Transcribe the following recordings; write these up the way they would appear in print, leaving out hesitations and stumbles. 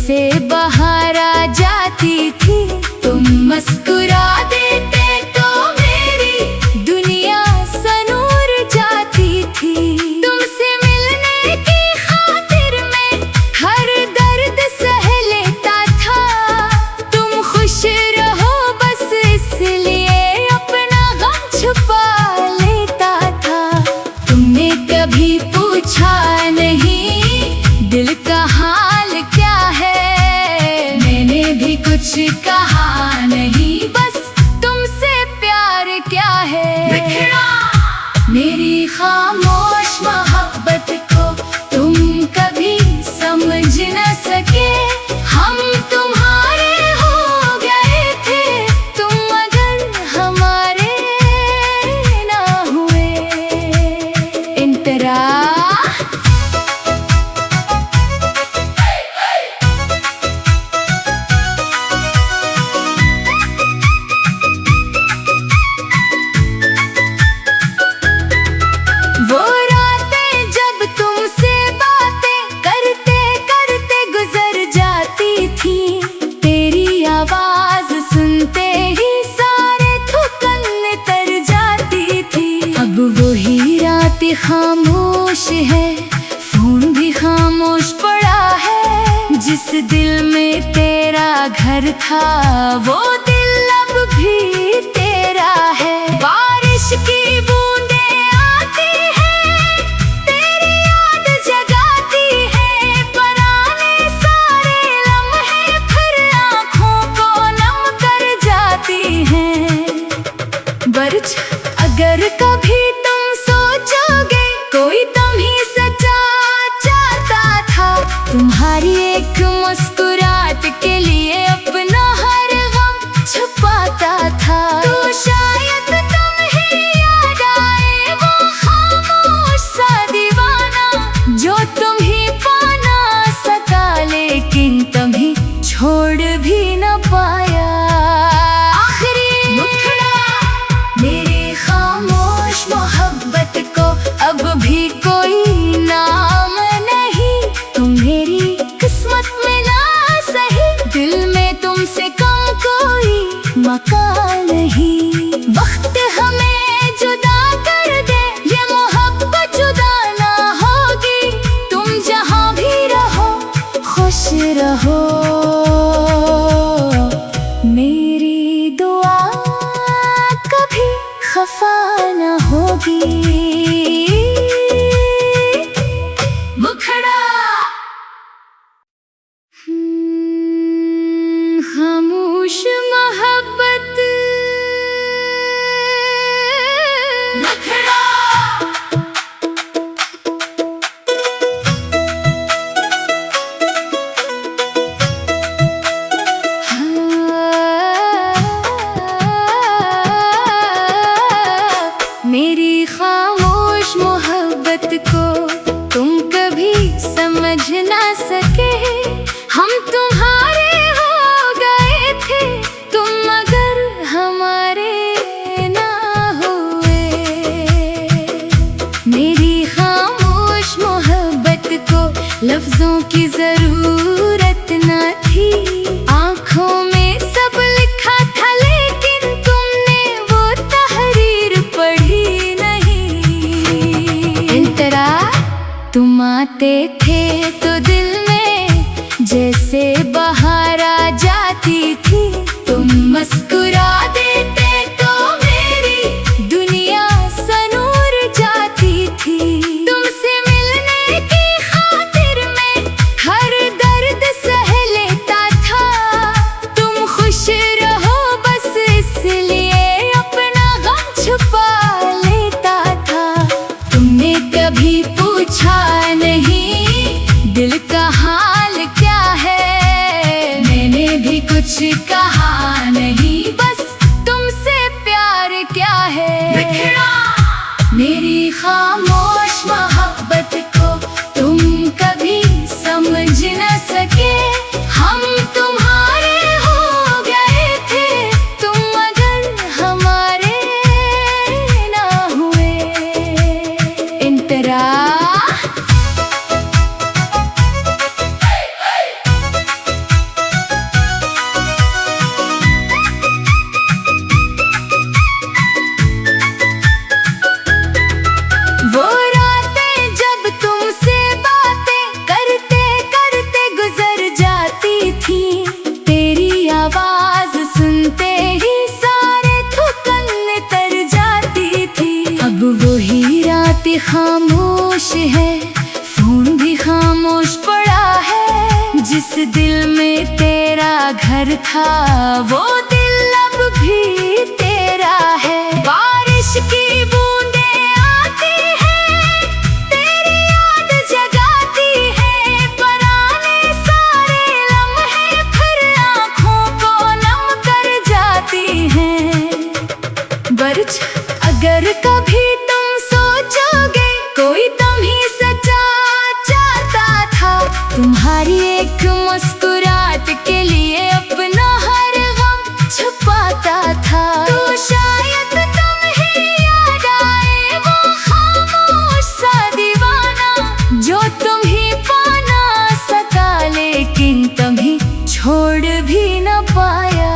जैसे बाहर आ जाती थी। तुम मुस्कुरा देते तो मेरी दुनिया सनूर जाती थी। तुमसे मिलने की खातिर मैं हर दर्द सह लेता था। तुम खुश रहो बस इसलिए अपना गम छुपा लेता था। तुमने कभी पूछा नहीं दिल का हाल क्या है, मैंने भी कुछ कहा नहीं, बस तुमसे प्यार क्या है। मेरी खामोश मोहब्बत को तुम कभी समझ न सके। हम तुम्हारे हो गए थे तुम मगर हमारे ना हुए। इंतरा वो रातें जब तुमसे बातें करते करते गुजर जाती थी। तेरी आवाज सुनते ही सारे थकन तर जाती थी। अब वही रात खामोश है, फोन भी खामोश पड़ा है। जिस दिल में तेरा घर था वो दिल अब भी तेरा है। बारिश की बूंदें आती हैं, तेरी याद जगाती है। पुराने सारे लम्हे फिर आँखों को नम कर जाती हैं। बर्ज अगर कभी तुम सोचोगे कोई तुम ही सच्चा चाहता था। तुम्हारी एक मुस्कुराहट के लिए अपना हर गम छुपाता था। तो शायद तुम्हें याद आए वो खामोश सा दीवाना जो तुम्हें पाना सका लेकिन तुम्हें छोड़ भी न पाया। आखिरी मुखड़ा मेरी खामोश मोहब्बत को अब भी कोई नाम नहीं। तुम मेरी किस्मत में ना सही, दिल में तुमसे कम कोई मकान नहीं। वक्त हमें जुदा कर दे ये मोहब्बत जुदा ना होगी। तुम जहाँ भी रहो खुश रहो, मेरी दुआ कभी खफा न होगी। मुखड़ा खामोश मोहब्बत मुखड़ा। मेरी खामोश मोहब्बत को तुम कभी समझ ना सके। हम तुम्हारे हो गए थे तुम मगर हमारे ना हुए। मेरी खामोश मोहब्बत को लफ्जों की जरूरत न थी। आँखों में सब लिखा था लेकिन तुमने वो तहरीर पढ़ी नहीं। इंतरा तुम आते थे तो दिल में जैसे बाहर आ जाती थी। तुम मुस्कुरा देते तो मेरी दुनिया सनूर जाती थी। तुमसे मिलने की खातिर मैं हर दर्द सह लेता था। तुम खुश रहो बस इसलिए अपना गम छुपा लेता था। तुमने कभी पूछा नहीं दिल का हाल क्या है, मैंने भी कुछ कहा नहीं, बस तुमसे प्यार क्या है। मेरी खामोश मोहब्बत को तुम कभी समझ न सके। हम तुम्हारे हो गए थे तुम मगर हमारे ना हुए। इंतरा जिस दिल में तेरा घर था वो दिल अब भी तेरा है। बारिश की बूंदें आती हैं, तेरी याद जगाती है, पुराने सारे लम्हे फिर आँखों को नम कर जाती हैं। बरछ अगर कभी तुम सोचोगे कोई तुम्हीं सच्चा चाहता था, तुम्हारी एक मुस्कुराहट के लिए अपना हर गम छुपाता था, तो शायद तुम्हें याद आए वो खामोश सा दीवाना जो तुम्हें पा ना सका लेकिन तुम्हें छोड़ भी न पाया।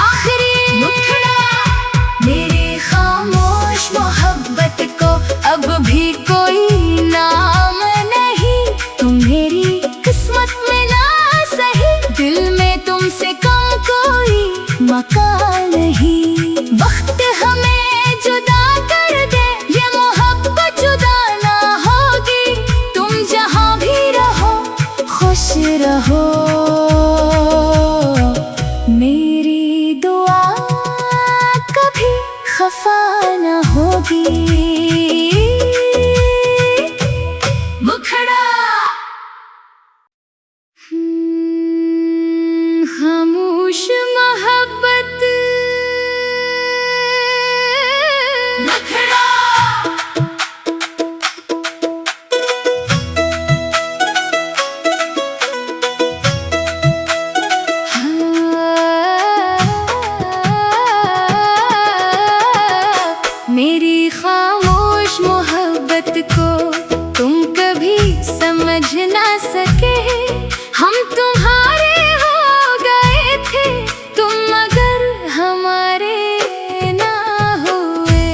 आखिरी मुखड़ा मेरे खामोश मोहब्बत को अब भी कोई नाम नहीं, तुम मेरी किस्मत में ना सही, दिल में तुमसे कम कोई मकान नहीं। वक्त हमें जुदा कर दे, ये मोहब्बत जुदा ना होगी, तुम जहाँ भी रहो खुश रहो, मेरी दुआ कभी खफा ना होगी। मुखड़ा खामोश मोहब्बत। मुखड़ा मेरी खामोश मोहब्बत को तुम कभी समझ ना सके, हम तुम्हारे हो गए थे तुम मगर हमारे ना हुए।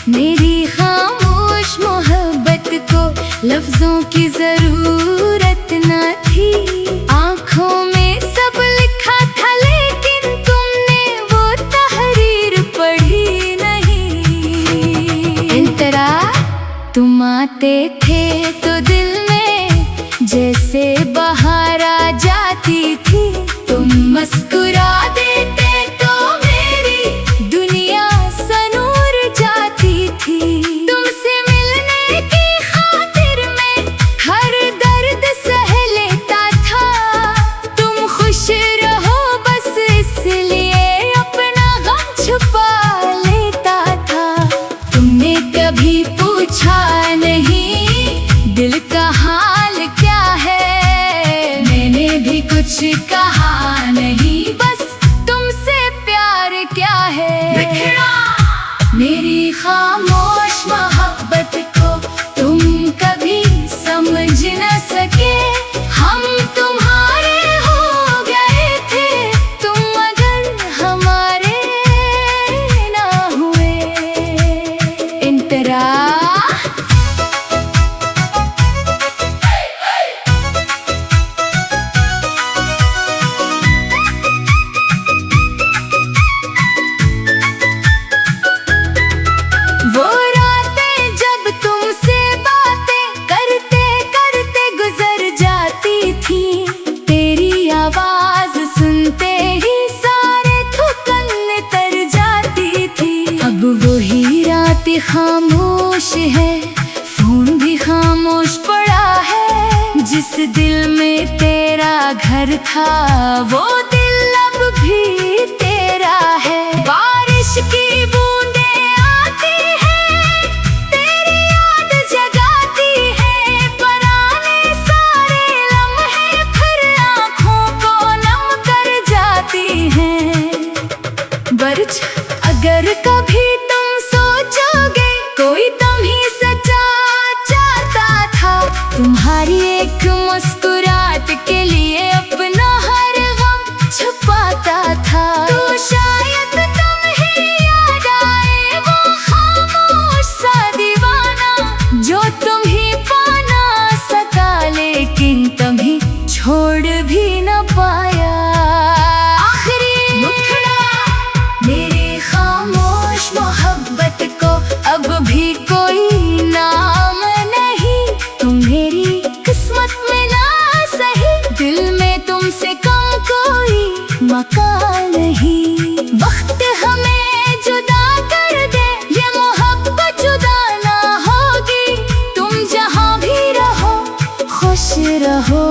मेरी खामोश मोहब्बत को लफ्जों की जरूरत न थी, आँखों में सब लिखा था लेकिन तुमने वो तहरीर पढ़ी नहीं। इंतरा तुम आते थे तो दिल में जैसे बहार आ जाती थी, तुम मुस्कुरा देते तो मेरी दुनिया सनूर जाती थी। तुमसे मिलने की खातिर मैं हर दर्द सह लेता था, तुम खुश रहो बस इसलिए अपना गम छुपा लेता था। तुमने कभी पूछा नहीं दिल का हाल क्या है, मैंने भी कुछ कहा नहीं, बस तुमसे प्यार क्या है। मेरी खामोश मोहब्बत को तुम कभी समझ न सके, हम तुम्हारे हो गए थे तुम मगर हमारे ना हुए। इंतरा वो रातें जब तुमसे बातें करते करते गुजर जाती थी, तेरी आवाज सुनते ही सारे थकन तर जाती थी। अब वही रात खामोश है, फोन भी खामोश पड़ा है, जिस दिल में तेरा घर था वो दिल अब भी तेरा है। बारिश की बूंदें आती हैं, तेरी याद जगाती है, पुराने सारे लम्हे फिर आँखों को नम कर जाती हैं। बरछ अगर कभी तुम सोचोगे कोई तुम्हीं सच्चा चाहता था, तुम्हारी एक मुस्कुराहट के लिए अपना हर गम छुपाता था, तो शायद तुम्हें याद आए वो खामोश सा दीवाना जो तुम्हें पा ना सका लेकिन तुम्हें छोड़ भी न पाया। आखिरी मुखड़ा मेरे खामोश तुमसे कम कोई मकान नहीं। वक्त हमें जुदा कर दे, ये मोहब्बत जुदा ना होगी। तुम जहाँ भी रहो खुश रहो,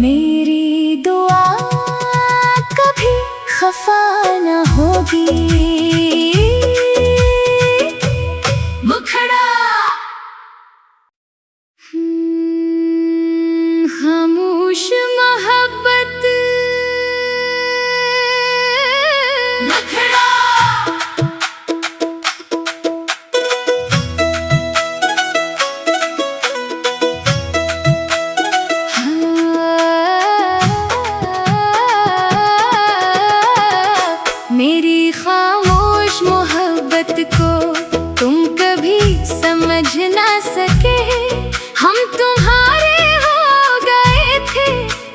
मेरी दुआ कभी खफा ना होगी। मुखड़ा खामोश मोहब्बत, मुखड़ा मेरी खामोश मोहब्बत को तुम कभी समझ ना सके। हम तुम्हारे हो गए थे,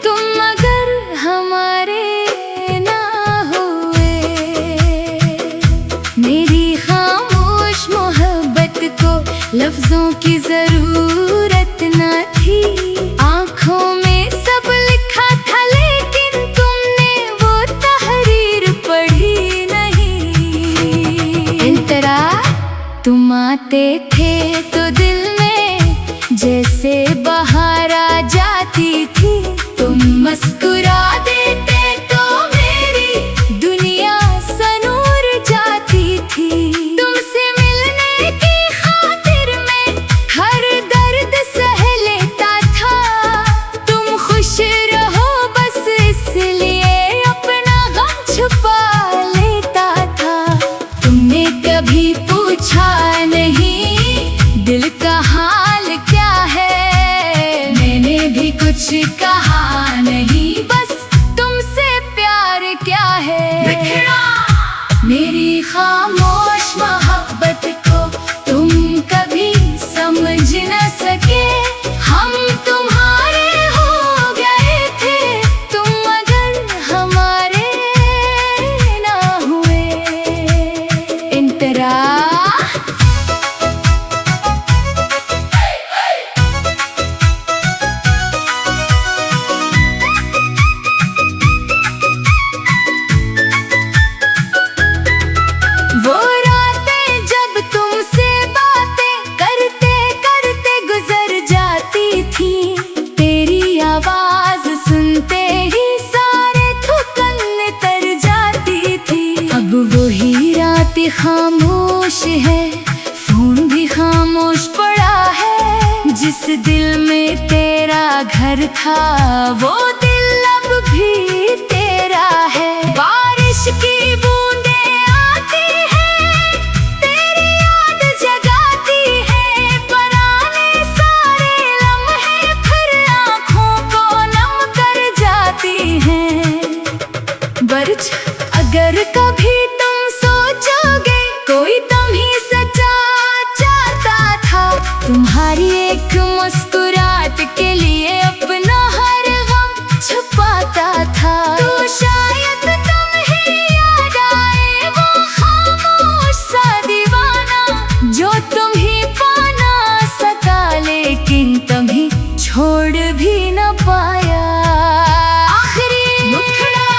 तुम मगर हमारे ना हुए। मेरी खामोश मोहब्बत को लफ्जों की जरूरत ना थी। आँखों में सब लिखा था लेकिन तुमने वो तहरीर पढ़ी नहीं। इंतरा तुम आते थे तो दिल में जैसे बहार आ जाती थी। तुम मुस्कुरा देते तो मेरी दुनिया सनूर जाती थी। तुमसे मिलने की खातिर मैं हर दर्द सह लेता था। तुम खुश रहो बस इसलिए अपना गम छुपा लेता था। तुमने कभी पूछा नहीं दिल का हाल क्या है, मैंने भी कुछ कहा नहीं, बस तुमसे प्यार क्या है। मेरी खामोश मोहब्बत को तुम कभी समझ न सके। हम तुम्हारे हो गए थे, तुम मगर हमारे ना हुए। इंतरा वो रातें जब तुमसे बातें करते करते गुजर जाती थी। तेरी आवाज सुनते ही सारे थकन तर जाती थी। अब वही रात खामोश है, फोन भी खामोश पड़ा है। जिस दिल में तेरा घर था वो दिल अब भी तेरा है। बारिश की बूंदें आती हैं, तेरी याद जगाती है। पुराने सारे लम्हे फिर आँखों को नम कर जाती हैं। बर्ज अगर कभी तुम सोचोगे कोई तुम्हीं सच्चा चाहता था। तुम्हारी एक मुस्कुराहट के लिए अपना हर गम छुपाता था। तो शायद तुम्हें याद आए वो खामोश सा दीवाना जो तुम्हें पाना सका लेकिन तुम्हें छोड़ भी न पाया। आखिरी मुखड़ा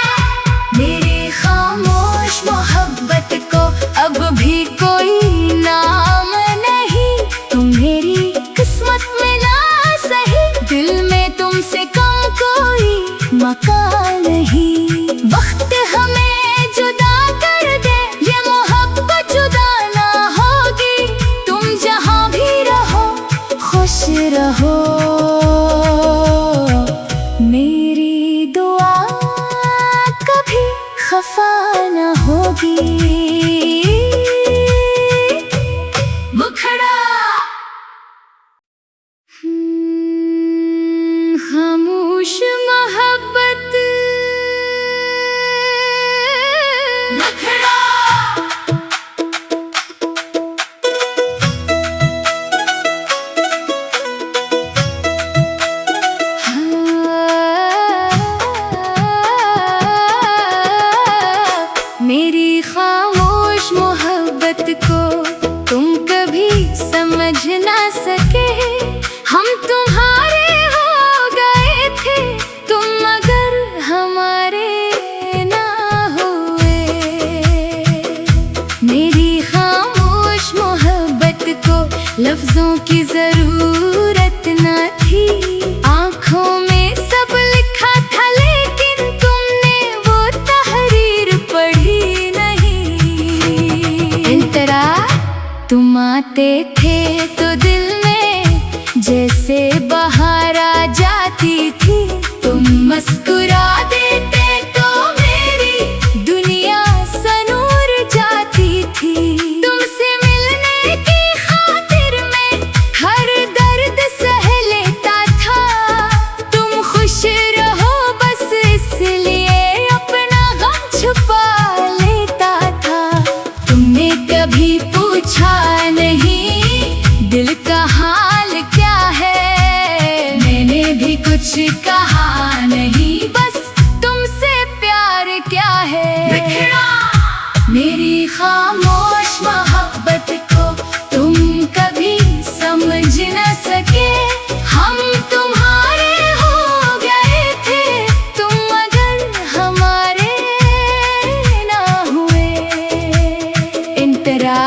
मेरी खामोश मोहब्बत को अब भी कोई नाम नहीं। तुम मेरी किस्मत में ना सही, दिल में तुमसे कम कोई मकान नहीं। वक्त हमें जुदा कर दे, ये मोहब्बत जुदा ना होगी। तुम जहाँ भी रहो खुश रहो, मेरी दुआ कभी खफा ना होगी। मुखड़ा खामोश मोहब्बत। भी कुछ कहा नहीं, बस तुमसे प्यार क्या है। मेरी खामोश मोहब्बत को तुम कभी समझ न सके, हम तुम्हारे हो गए थे, तुम मगर हमारे ना हुए। इंतरा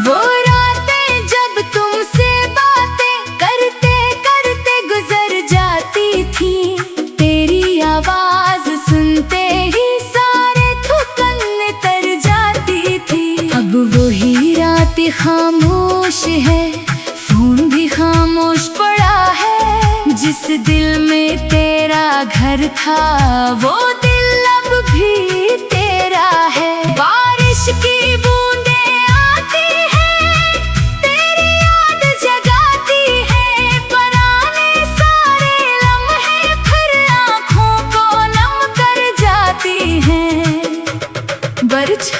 वो रातें जब तुमसे बातें करते करते गुजर जाती थी, तेरी आवाज सुनते ही सारे थकन तर जाती थी। अब वही रात खामोश है, फोन भी खामोश पड़ा है। जिस दिल में तेरा घर था वो दिल अब भी तेरा है। बारिश की बूंदें आती हैं, तेरी याद जगाती है। पुराने सारे लम्हे फिर आँखों को नम कर जाती हैं। बर्ज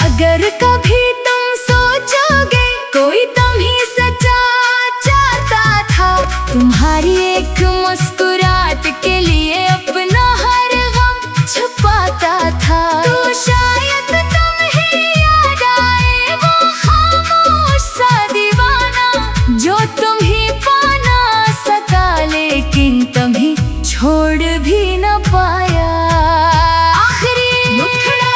अगर कभी तुम सोचोगे कोई तुम ही सच्चा चाहता था, तुम्हारी एक मुस्कुराहट के लिए अपना हर गम छुपाता था। तो शायद तुम्हें याद आए वो खामोश सा दीवाना, जो तुम ही पाना सका लेकिन कभी छोड़ भी न पाया। आखिरी मुखड़ा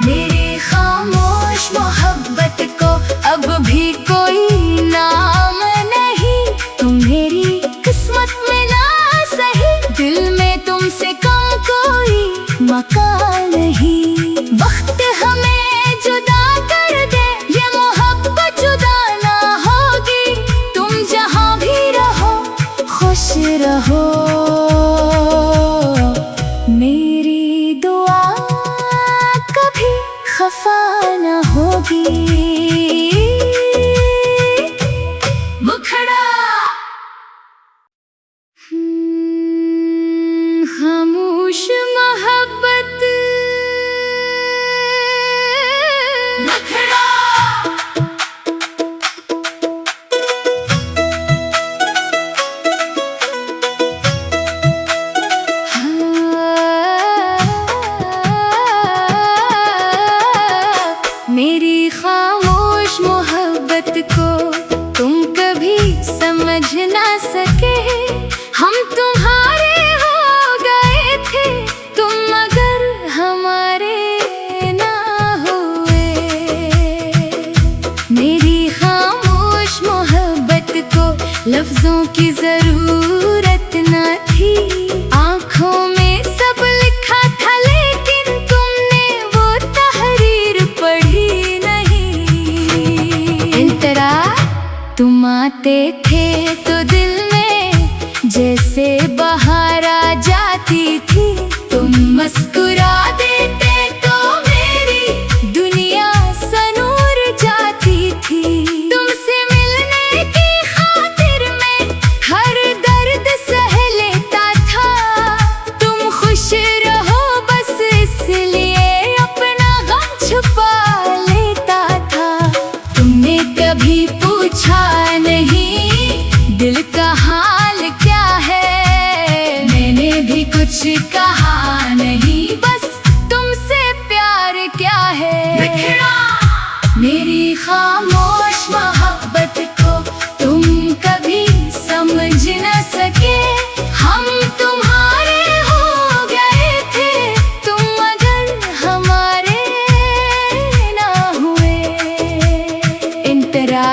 मेरी खामोश मोहब्बत को अब भी कोई नाम नहीं, तुम मेरी किस्मत में ना सही, दिल में तुमसे कम कोई मकान नहीं। वक्त हमें जुदा कर दे, ये मोहब्बत जुदा ना होगी, तुम जहाँ भी रहो खुश रहो। मेरी दुआ कभी खफा ना होगी। मुखड़ा खामोश मोहब्बत। मुखड़ा मेरी खामोश मोहब्बत को तुम कभी समझ ना सके, हम तुम्हारे हो गए थे, तुम मगर हमारे ना हुए। मेरी खामोश मोहब्बत को लफ्जों की जरूरत न थी, आँखों में सब लिखा था लेकिन तुमने वो तहरीर पढ़ी नहीं। इंतरा तुम आते थे तो दिल में जैसे बहार आ जाती थी, तुम मुस्कुरा देते तो मेरी दुनिया सनूर जाती थी। तुमसे मिलने की खातिर मैं हर दर्द सह लेता था, तुम खुश रहो बस इसलिए अपना गम छुपा लेता था। तुमने कभी पूछा नहीं दिल का हाल क्या है, मैंने भी कुछ कहा नहीं, बस तुमसे प्यार क्या है। मेरी खामोश मोहब्बत को तुम कभी समझ न सके, हम तुम्हारे हो गए थे, तुम मगर हमारे ना हुए। इंतरा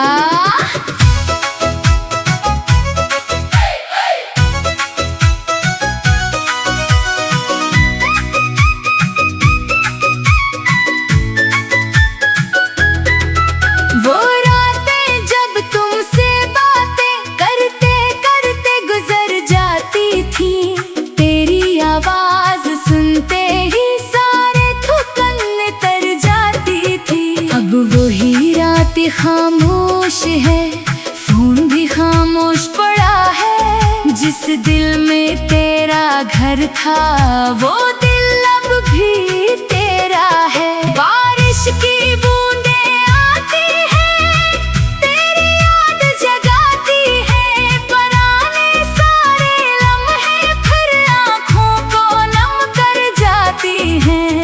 घर था वो दिल अब भी तेरा है। बारिश की बूंदें आती हैं, तेरी याद जगाती है, पुराने सारे लम्हे फिर आँखों को नम कर जाती हैं।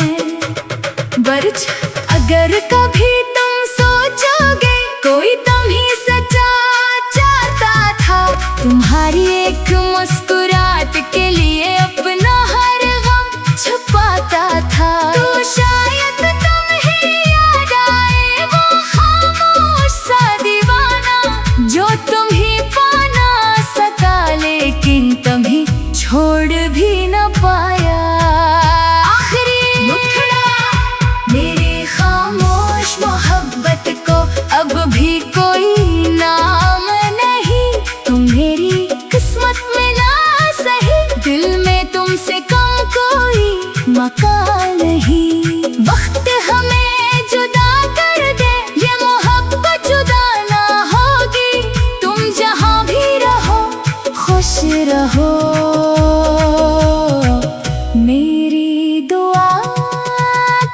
बरछ अगर कभी तुम सोचोगे कोई तुम ही सच्चा चाहता था, तुम्हारी एक मुस्कुराहट के लिए अपना हर गम छुपाता था, तो शायद तुम्हें याद आए वो खामोश सा दीवाना जो तुम ही पाना सका लेकिन तुम्हें छोड़ भी न पाया। आखिरी मुखड़ा मेरी खामोश मोहब्बत को अब भी कोई नाम नहीं, तुम मेरी किस्मत में ना सही, दिल में तुमसे कम कोई मकान नहीं। वक्त हमें जुदा कर दे, ये मोहब्बत जुदा ना होगी, तुम जहाँ भी रहो खुश रहो, मेरी दुआ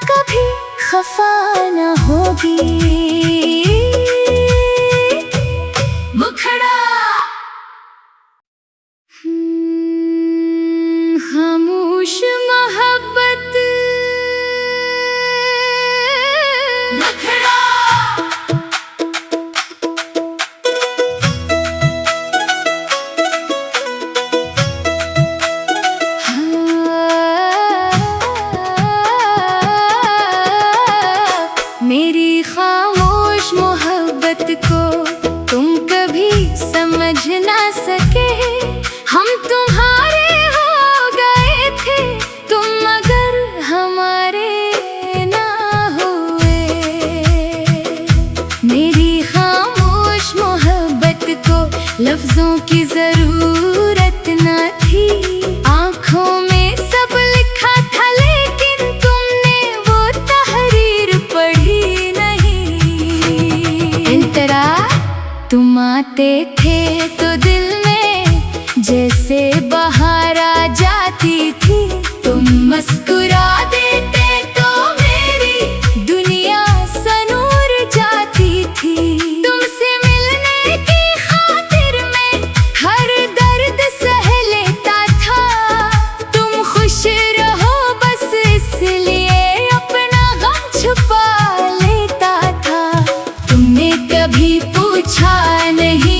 कभी खफा ना होगी। मुखड़ा खामोश मोहब्बत। मुखड़ा मेरी खामोश मोहब्बत को तुम कभी समझ ना सके, हम तुम्हारे हो गए थे तुम मगर हमारे ना हुए। मेरी खामोश मोहब्बत को लफ्जों की जरूरत ना थी, आँखों में सब लिखा था लेकिन तुमने वो तहरीर पढ़ी नहीं। इंतरा तुम आते थे तो दिल में जैसे बहार आ जाती थी, तुम मुस्कुरा देते तो मेरी दुनिया सनूर जाती थी। तुमसे मिलने की खातिर मैं हर दर्द सह लेता था, तुम खुश रहो बस इसलिए अपना गम छुपा लेता था। तुमने कभी पूछा नहीं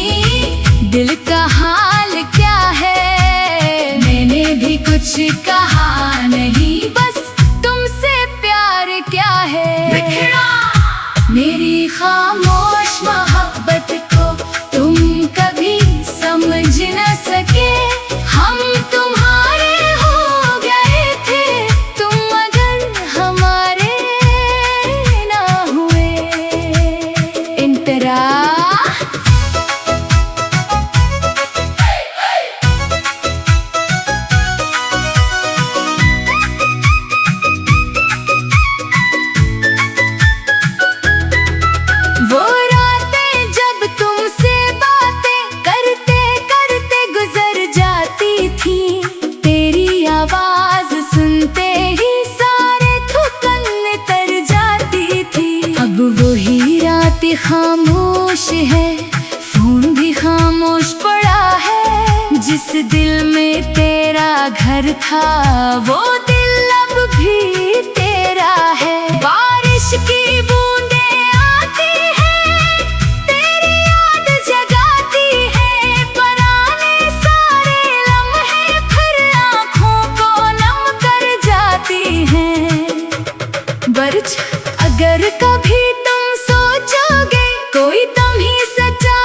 दिल का हाल क्या है, मैंने भी कुछ कहा नहीं, बस तुमसे प्यार क्या है। मेरी खामोश मोहब्बत को तुम कभी समझ न सके, हम तुम्हारे हो गए थे तुम मगर हमारे ना हुए। इंतरा वो रातें जब तुमसे बातें करते करते गुजर जाती थी, तेरी आवाज सुनते ही सारे थकन तर जाती थी। अब वही रात खामोश है, फोन भी खामोश पड़ा है, जिस दिल में तेरा घर था वो दिल अब भी तेरा है। बारिश की बूंदें आती हैं, तेरी याद जगाती है, पुराने सारे लम्हे फिर आँखों को नम कर जाती हैं। बरछ अगर कभी तुम सोचोगे कोई तुम ही सच्चा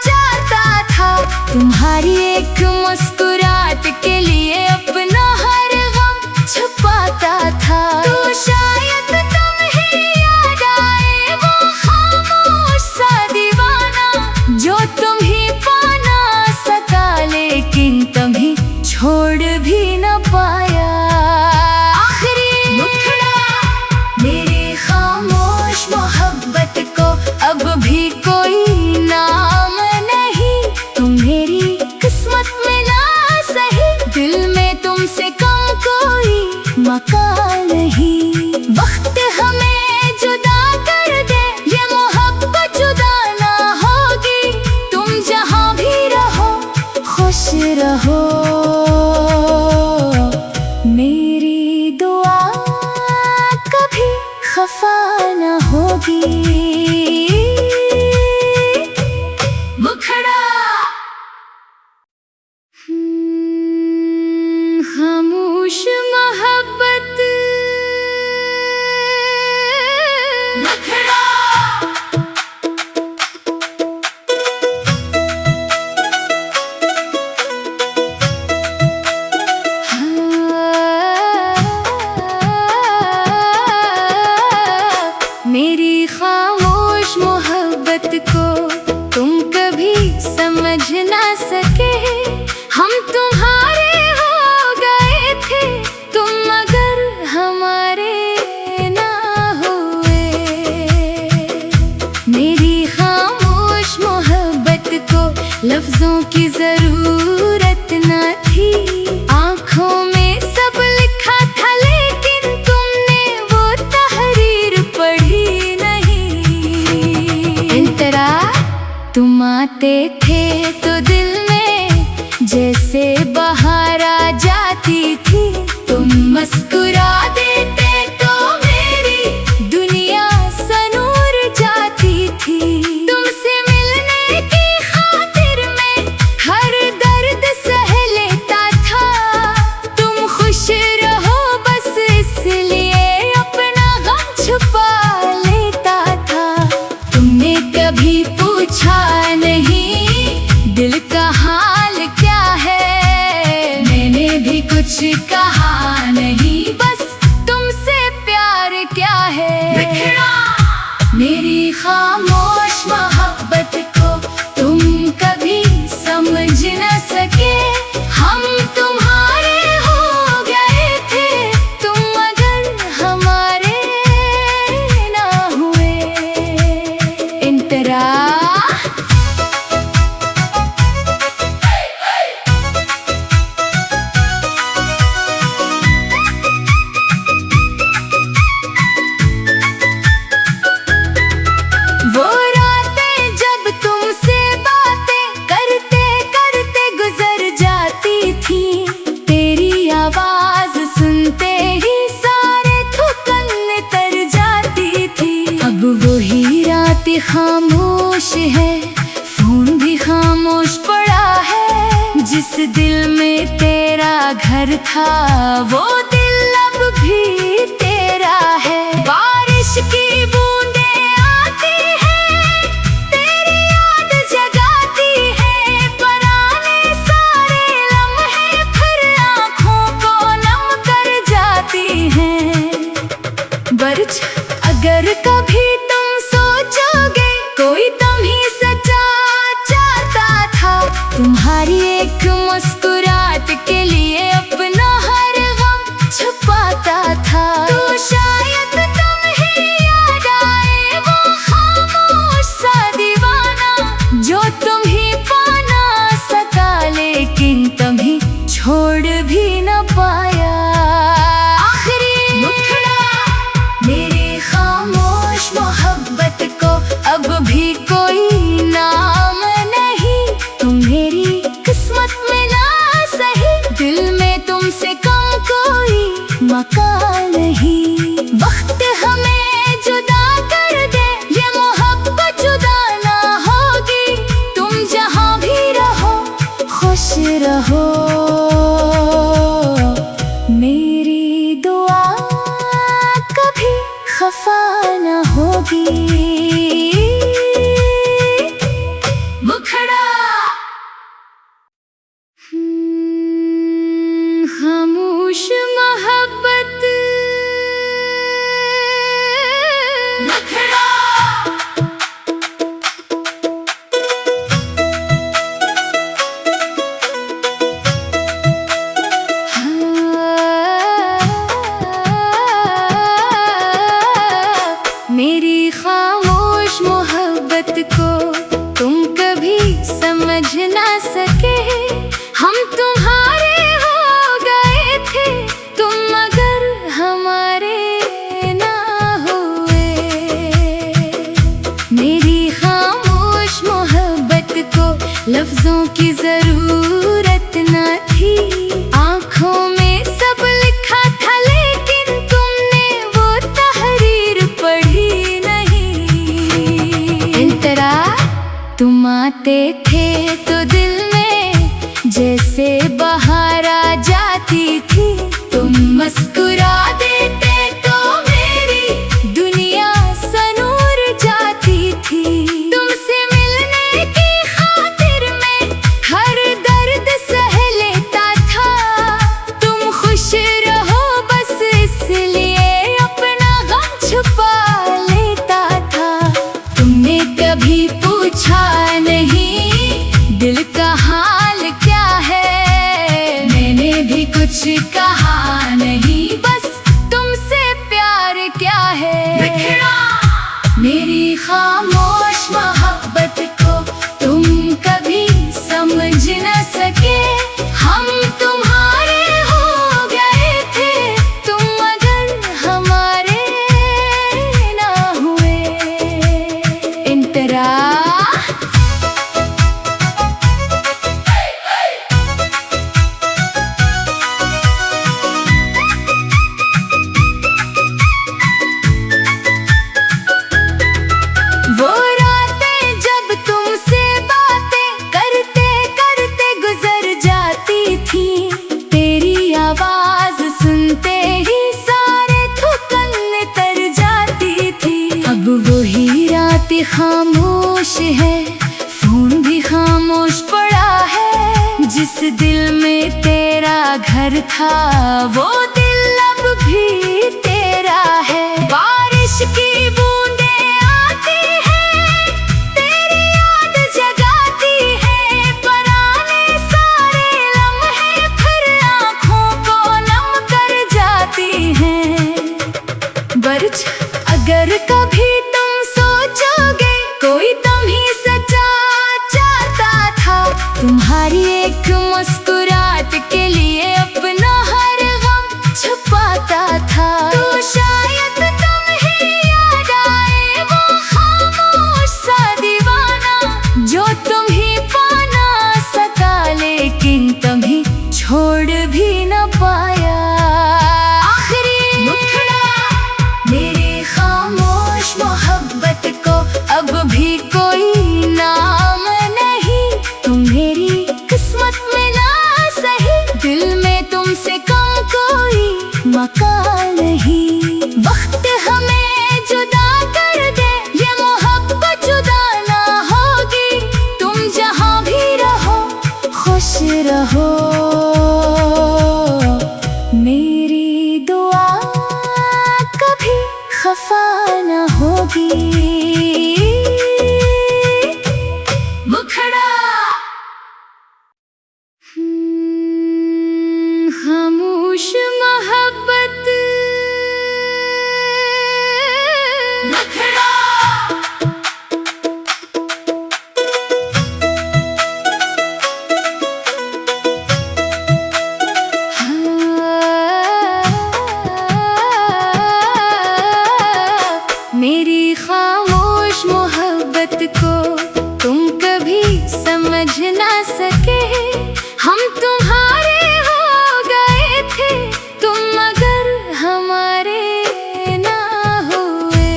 चाहता था, तुम्हारी एक मुस्कुराहट के लिए अपना हर गम छुपाता था, तो शायद तुम्हें याद आए वो खामोश सा दीवाना जो तुम ही पाना सका लेकिन तुम्हें छोड़ भी न पाया। आखिरी मुखड़ा मेरी खामोश मोहब्बत को अब भी कोई नाम नहीं, तुम मेरी किस्मत में ना सही, दिल में तुम तुमसे कम कोई मकान नहीं। वक्त हमें जुदा कर दे, ये मोहब्बत जुदा ना होगी। तुम जहाँ भी रहो खुश रहो, मेरी दुआ कभी खफा ना होगी। मुखड़ा खामोश मोहब्बत मुखड़ा। मेरी खामोश मोहब्बत को तुम कभी समझ ना सके। हम तुम्हारे हो गए थे, तुम मगर हमारे ना हुए। मेरी खामोश मोहब्बत को लफ्जों की जरूरत ना थी। आँखों में सब लिखा था लेकिन तुमने वो तहरीर पढ़ी नहीं। इंतरा तुम आते थे तो दिल में जैसे बहार आ जाती थी। तुम मुस्कुरा देते तो मेरी दुनिया सनूर जाती थी। तुमसे मिलने की खातिर मैं हर दर्द सह लेता था। तुम खुश रहो बस इसलिए अपना गम छुपा लेता था। तुमने कभी पूछा नहीं दिल का हाल क्या है, मैंने भी कुछ कहा नहीं, बस तुमसे प्यार क्या है। मेरी खामोश मोहब्बत को तुम कभी समझ न सके। हम तुम्हारे हो गए थे, तुम मगर हमारे ना हुए। इंतरा वो रातें जब तुमसे बातें करते करते गुजर जाती थी। तेरी आवाज सुनते ही सारे थुकन तर जाती थी। अब वही रात खामोश है, फोन भी खामोश पड़ा है। जिस दिल में तेरा घर था वो दिल अब भी तेरा है। बारिश की अगर कभी तुम सोचोगे कोई तुम ही सच्चा चाहता था। तुम्हारी एक मुस्कुराहट के लिए अपना हर गम छुपाता था। तो शायद तुम ही याद आए वो खामोश सा दीवाना जो तुम ही पाना सका लेकिन तुम्हें छोड़ भी न पाया। अब भी कोई नाम नहीं, तुम मेरी किस्मत में ना सही। दिल में तुमसे कम कोई मकान नहीं। वक्त हमें जुदा कर दे, ये मोहब्बत जुदा ना होगी। तुम जहाँ भी रहो खुश रहो, मेरी दुआ कभी खफा ना होगी। खामोश मोहब्बत लफ्जों की जरूरत न थी, आंखों में सब लिखा था लेकिन तुमने वो तहरीर पढ़ी नहीं। इंतरा तुम आते थे तो दिल में जैसे बहार आ जाती थी, तुम मुस्कुरा देते तो मेरी दुनिया सनूर जाती थी। तुमसे मिलने की खातिर मैं हर दर्द सह लेता था, तुम खुश रहो बस इसलिए अपना गम छुपा लेता था। तुमने कभी पूछा नहीं दिल का हाल क्या है, मैंने भी कुछ कहा नहीं, बस तुमसे प्यार क्या है। मेरी खामोश मोहब्बत को तुम कभी समझ न सके, हम तुम्हारे हो गए थे तुम मगर हमारे ना हुए। इंतरा वो रातें जब तुमसे बातें करते करते गुजर जाती थी, तेरी आवाज सुनते ही सारे थकन तर जाती थी। अब वही रात खामोश है, फोन भी खामोश पड़ा है, जिस दिल में तेरा घर था वो दिल अब भी तेरा है। बारिश की बूंदें आती हैं, तेरी याद जगाती है, पुराने सारे लम्हे फिर आँखों को नम कर जाती हैं। बर्ज अगर कभी तुम सोचोगे कोई तुम ही सच्चा चाहता था, तुम्हारी एक मुस्कुराहट के लिए अपना हर गम छुपाता था, तो शायद तुम्हें याद आए वो खामोश सा दीवाना जो तुम्हें पाना सका लेकिन तुम्हें छोड़ भी न पाया। आखिरी मुखड़ा मेरी खामोश मोहब्बत को अब भी कोई नाम नहीं, तुम मेरी किस्मत में ना सही, दिल में तुमसे कम कोई मकान नहीं। वक्त हमें जुदा कर दे ये मोहब्बत जुदा ना होगी, तुम जहाँ भी रहो खुश रहो, मेरी दुआ कभी खफा न होगी। मुखड़ा खामोश मोहब्बत मुखड़ा। मेरी खामोश मोहब्बत को तुम कभी समझ ना सके, हम तुम्हारे हो गए थे तुम मगर हमारे ना हुए।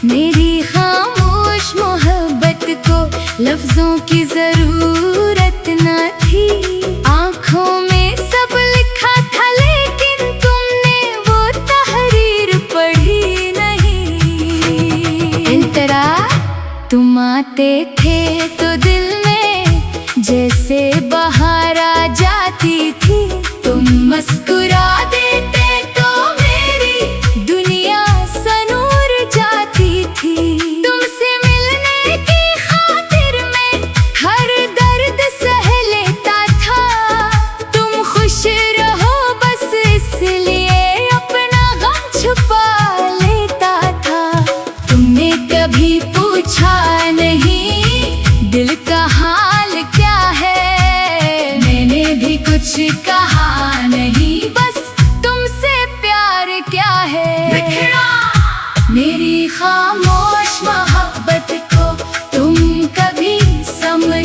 मेरी खामोश मोहब्बत को लफ्जों की जरूरत न थी, आंखों में सब लिखा था लेकिन तुमने वो तहरीर पढ़ी नहीं। इंतरा तुम आते थे तो दिल में जैसे बहार आ जाती थी, तुम मुस्कुरा देते तो मेरी दुनिया सनूर जाती थी। तुमसे मिलने की खातिर मैं हर दर्द सह लेता था, तुम खुश रहो बस इसलिए अपना गम छुपा लेता था। तुमने कभी पूछा नहीं दिल का हाल क्या है, मैंने भी कुछ कहा नहीं, बस तुमसे प्यार क्या है। मेरी खामोश मोहब्बत को तुम कभी समझ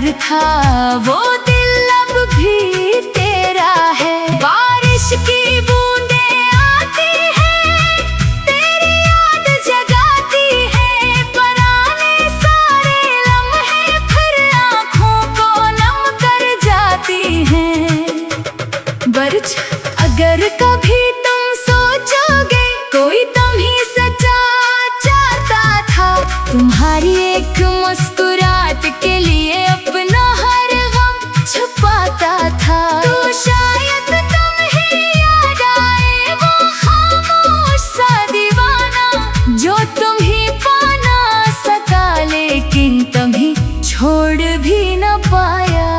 घर था वो दिल अब भी तेरा है। बारिश की बूंदें आती हैं, तेरी याद जगाती है, पुराने सारे लम्हे फिर आँखों को नम कर जाती हैं। बरछ अगर कभी तुम सोचोगे कोई तुम्हीं सच्चा चाहता था, तुम्हारी एक मुस्कुराहट के लिए अपना हर गम छुपाता था, तो शायद तुम्हें याद आए वो खामोश सा दीवाना जो तुम्हें पा ना सका लेकिन कभी छोड़ भी न पाया।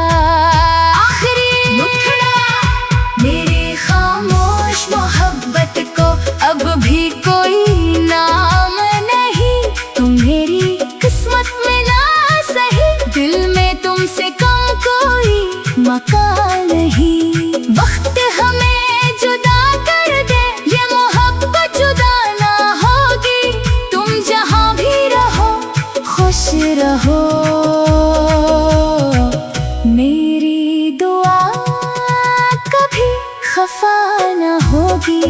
आखिरी मुखड़ा मेरी खामोश मोहब्बत को अब भी कोई नाम नहीं, तुम मेरी किस्मत में ना सही, दिल में तुमसे कम कोई मकान नहीं। वक्त हमें जुदा कर दे, ये मोहब्बत जुदा ना होगी, तुम जहाँ भी रहो खुश रहो, मेरी दुआ कभी खफा ना होगी।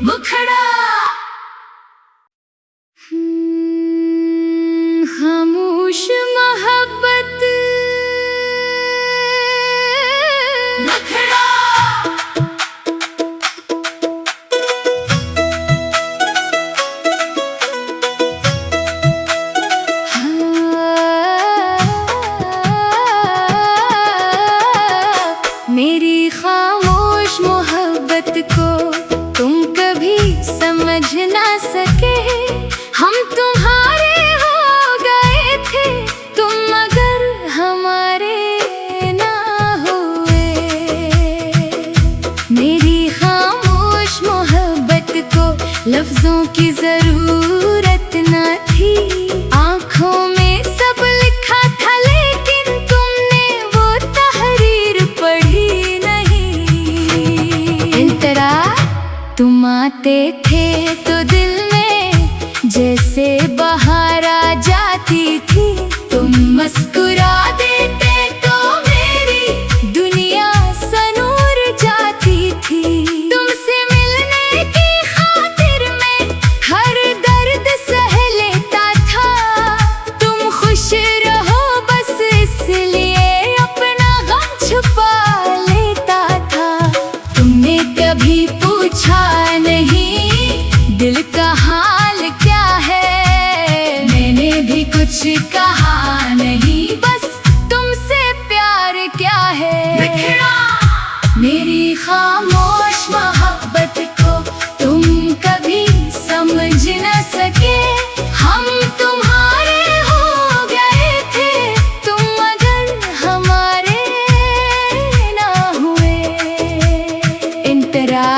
मुखड़ा खामोश मोहब्बत मुखड़ा। मेरी खामोश मोहब्बत को तुम कभी समझ ना सके, हम तुम्हारे हो गए थे तुम मगर हमारे ना हुए। मेरी खामोश मोहब्बत को लफ्जों की जरूरत ना थी, आँखों में सब लिखा था लेकिन तुमने वो तहरीर पढ़ी नहीं। इन तरह तुम आते थे तो दिल में जैसे बहार आ जाती थी, तुम मुस्कुरा देते तो मेरी दुनिया सनूर जाती थी। तुमसे मिलने की खातिर मैं हर दर्द सह लेता था, तुम खुश रहो बस इसलिए अपना गम छुपा लेता था। तुमने कभी पूछा नहीं दिल का हाल क्या है, मैंने भी कुछ कहा नहीं, बस तुमसे प्यार क्या है। मेरी खामोश मोहब्बत को तुम कभी समझ न सके, हम तुम्हारे हो गए थे तुम मगर हमारे ना हुए। इन तरह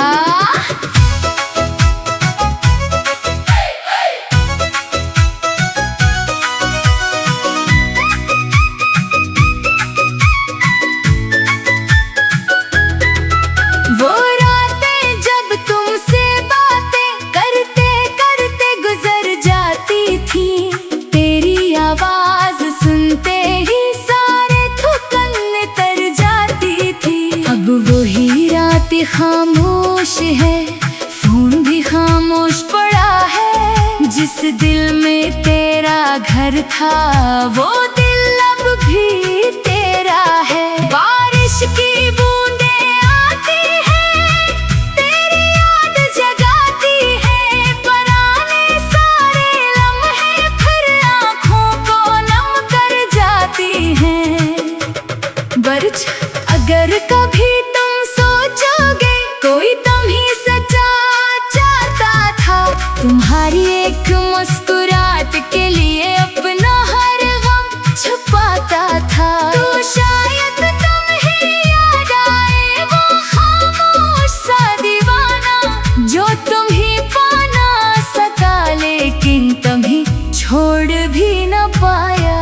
वो रातें जब तुमसे बातें करते करते गुजर जाती थी, तेरी आवाज सुनते ही सारे थकन तर जाती थी। अब वही रात खामोश है, फोन भी खामोश पड़ा है, जिस दिल में तेरा घर था वो दिल अब भी तेरा है। बारिश की बूंदें आती हैं, तेरी याद जगाती है, पुराने सारे लम्हे फिर आँखों को नम कर जाती हैं। बरछ अगर कभी तुम सोचोगे कोई तुम्हीं सच्चा चाहता था, तुम्हारी एक मुस्कुराहट के लिए अपना हर गम छुपाता था, तो शायद तुम्हें याद आए वो खामोश सा दीवाना जो तुम्हें पा ना सका लेकिन कभी छोड़ भी न पाया।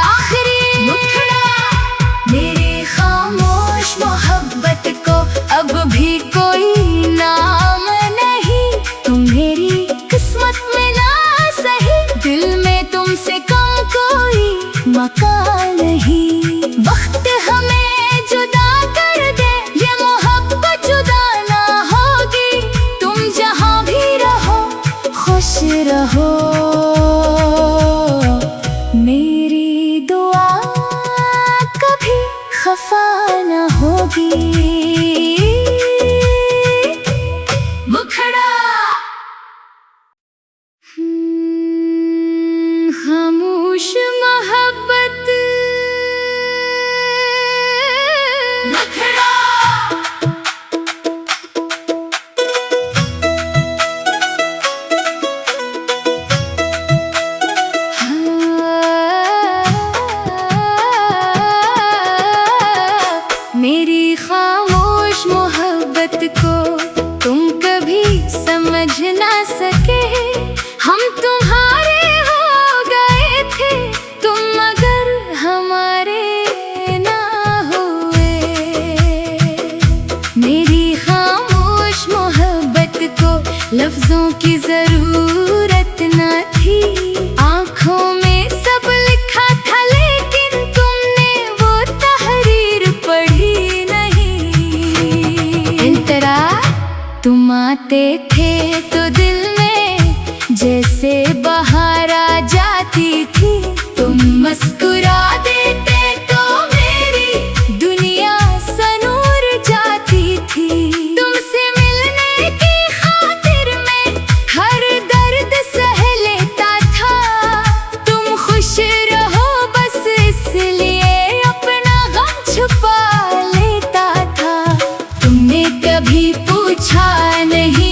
आखिरी मुखड़ा मेरी खामोश मकान नहीं। वक्त हमें जुदा कर दे, ये मोहब्बत जुदा ना होगी। तुम जहाँ भी रहो खुश रहो, मेरी दुआ कभी खफा ना होगी। मुखड़ा खामोश मोहब्बत, मुखड़ा मेरी खामोश मोहब्बत को तुम कभी समझ ना सके। हम तुम्हारे हो गए थे, तुम मगर हमारे ना हुए। मेरी खामोश मोहब्बत को लफ्जों की जरूरत ना थी। आँखों में सब लिखा था लेकिन तुमने वो तहरीर पढ़ी नहीं। इंतरा तुम आते थे तो दिल में जैसे बहार आ जाती थी। तुम मुस्कुरा देते तो मेरी दुनिया सनूर जाती थी। तुमसे मिलने की खातिर मैं हर दर्द सह लेता था। तुम खुश रहो बस इसलिए अपना गम छुपा लेता था। तुमने कभी पूछा नहीं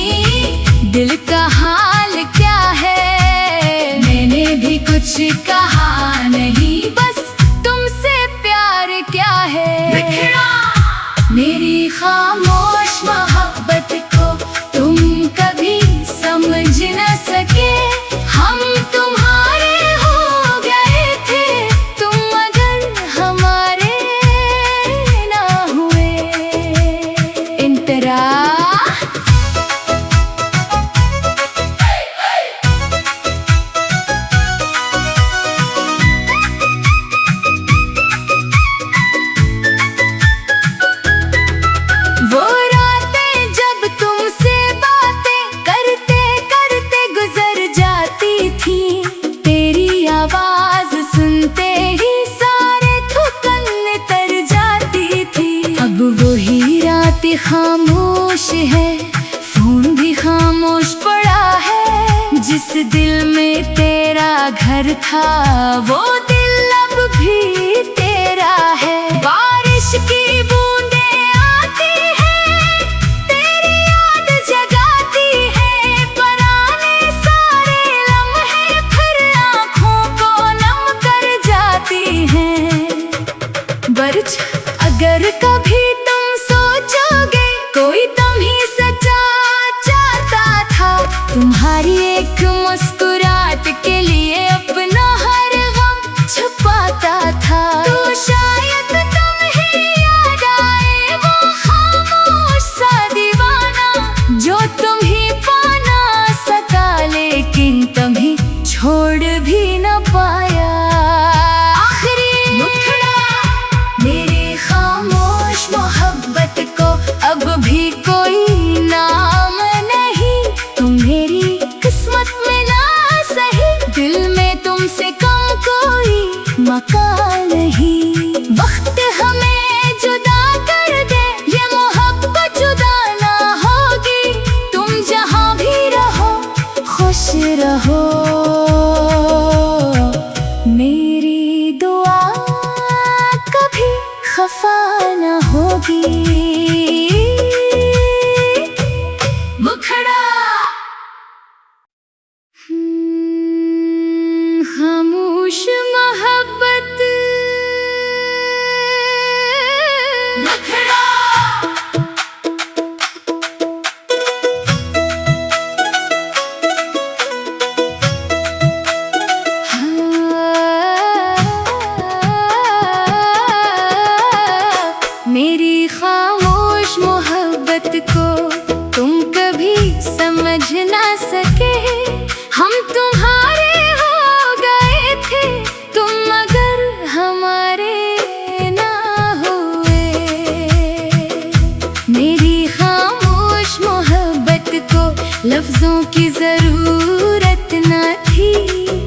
दिल का हाल क्या है, मैंने भी कुछ कहा नहीं, बस तुमसे प्यार क्या है। मेरी खामोश मोहब्बत को तुम कभी समझ न सके। हम तुम्हारे हो गए थे, तुम मगर हमारे ना हुए। इंतरा वो रातें जब तुमसे बातें करते करते गुजर जाती थी। तेरी आवाज सुनते ही सारे थकन तर जाती थी। अब वही रात खामोश है, फोन भी खामोश पड़ा है। जिस दिल में तेरा घर था वो दिल अब भी तेरा है। बारिश की बूंदें आती हैं, तेरी याद जगाती है। पुराने सारे लम्हे फिर आँखों को नम कर जाती हैं। बर्ज अगर कभी तुम सोचोगे कोई तुम्हीं सच्चा चाहता था। तुम्हारी एक मुस्कुराहट के लिए अपना हर गम छुपाता था। तो शायद तुम्हें याद आए वो खामोश सा दीवाना जो तुम्हें पाना सका लेकिन तुम्हें छोड़ भी न पाया। आखिरी मुखड़ा मेरी खामोश मोहब्बत को अब भी कोई नाम नहीं। तुम मेरी किस्मत में ना सही, दिल में तुमसे कम कोई मकान नहीं। वक्त हमें जुदा कर दे, ये मोहब्बत जुदा ना होगी। तुम जहाँ भी रहो खुश रहो, मेरी दुआ कभी खफा ना होगी। मुखड़ा खामोश मोहब्बत, मुखड़ा लफ्जों की जरूरत न थी।